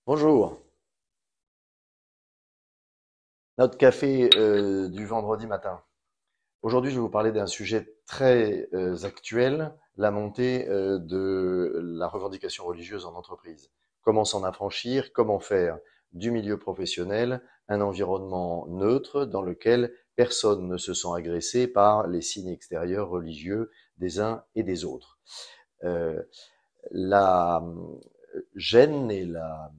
Bonjour, notre café du vendredi matin. Aujourd'hui, je vais vous parler d'un sujet très actuel, la montée de la revendication religieuse en entreprise. Comment s'en affranchir, comment faire du milieu professionnel un environnement neutre dans lequel personne ne se sent agressé par les signes extérieurs religieux des uns et des autres. Euh, la gêne et la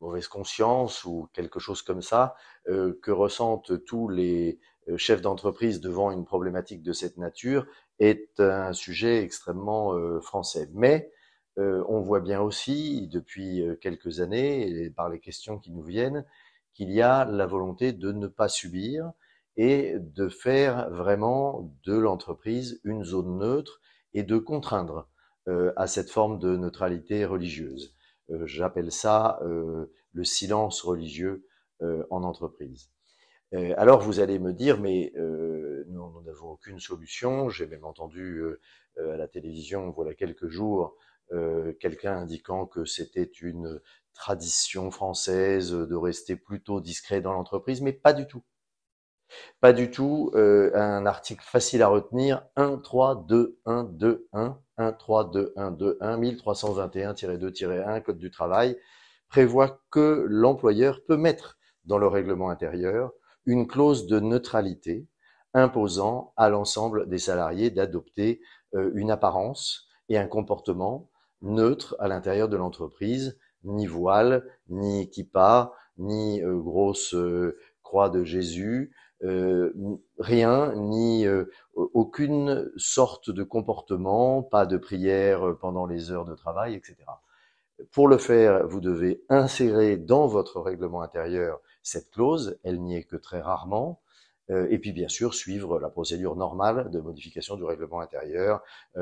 mauvaise conscience ou quelque chose comme ça que ressentent tous les chefs d'entreprise devant une problématique de cette nature est un sujet extrêmement français. Mais on voit bien aussi depuis quelques années, et par les questions qui nous viennent, qu'il y a la volonté de ne pas subir et de faire vraiment de l'entreprise une zone neutre et de contraindre à cette forme de neutralité religieuse. J'appelle ça le silence religieux en entreprise. Alors vous allez me dire, mais nous n'avons aucune solution. J'ai même entendu à la télévision, voilà quelques jours, quelqu'un indiquant que c'était une tradition française de rester plutôt discret dans l'entreprise, mais pas du tout. Pas du tout. Un article facile à retenir, 1.3.2.1.2.1, 1.3.2.1.2.1, 1321-2-1, Code du travail, prévoit que l'employeur peut mettre dans le règlement intérieur une clause de neutralité imposant à l'ensemble des salariés d'adopter une apparence et un comportement neutre à l'intérieur de l'entreprise, ni voile, ni kippa, ni grosse croix de Jésus, rien, ni aucune sorte de comportement, pas de prière pendant les heures de travail, etc. Pour le faire, vous devez insérer dans votre règlement intérieur cette clause, elle n'y est que très rarement, et puis bien sûr suivre la procédure normale de modification du règlement intérieur,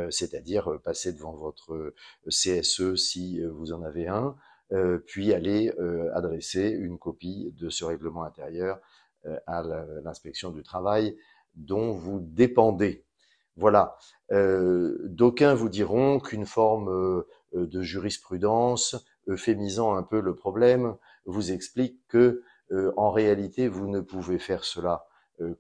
c'est-à-dire passer devant votre CSE si vous en avez un, puis aller adresser une copie de ce règlement intérieur à l'inspection du travail dont vous dépendez. Voilà. D'aucuns vous diront qu'une forme de jurisprudence, euphémisant un peu le problème, vous explique que en réalité, vous ne pouvez faire cela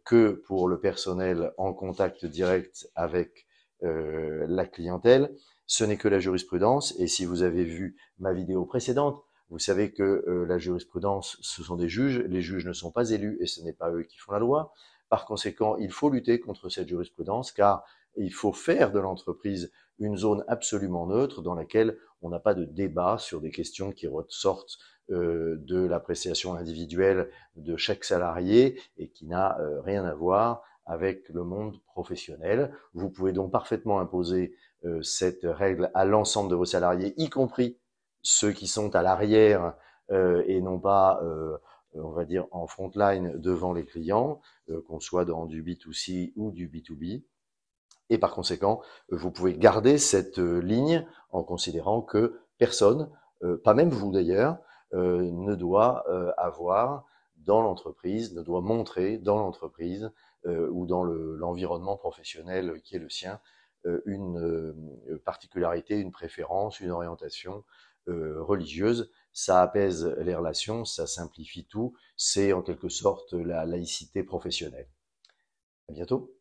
que pour le personnel en contact direct avec la clientèle. Ce n'est que la jurisprudence. Et si vous avez vu ma vidéo précédente, vous savez que la jurisprudence, ce sont des juges. Les juges ne sont pas élus et ce n'est pas eux qui font la loi. Par conséquent, il faut lutter contre cette jurisprudence car il faut faire de l'entreprise une zone absolument neutre dans laquelle on n'a pas de débat sur des questions qui ressortent de l'appréciation individuelle de chaque salarié et qui n'a rien à voir avec le monde professionnel. Vous pouvez donc parfaitement imposer cette règle à l'ensemble de vos salariés, y compris ceux qui sont à l'arrière et non pas on va dire en front line devant les clients, qu'on soit dans du B2C ou du B2B. Et par conséquent, vous pouvez garder cette ligne en considérant que personne, pas même vous d'ailleurs, ne doit avoir dans l'entreprise, ne doit montrer dans l'entreprise ou dans l'environnement professionnel qui est le sien une particularité, une préférence, une orientation religieuse. Ça apaise les relations, ça simplifie tout. C'est en quelque sorte la laïcité professionnelle. À bientôt.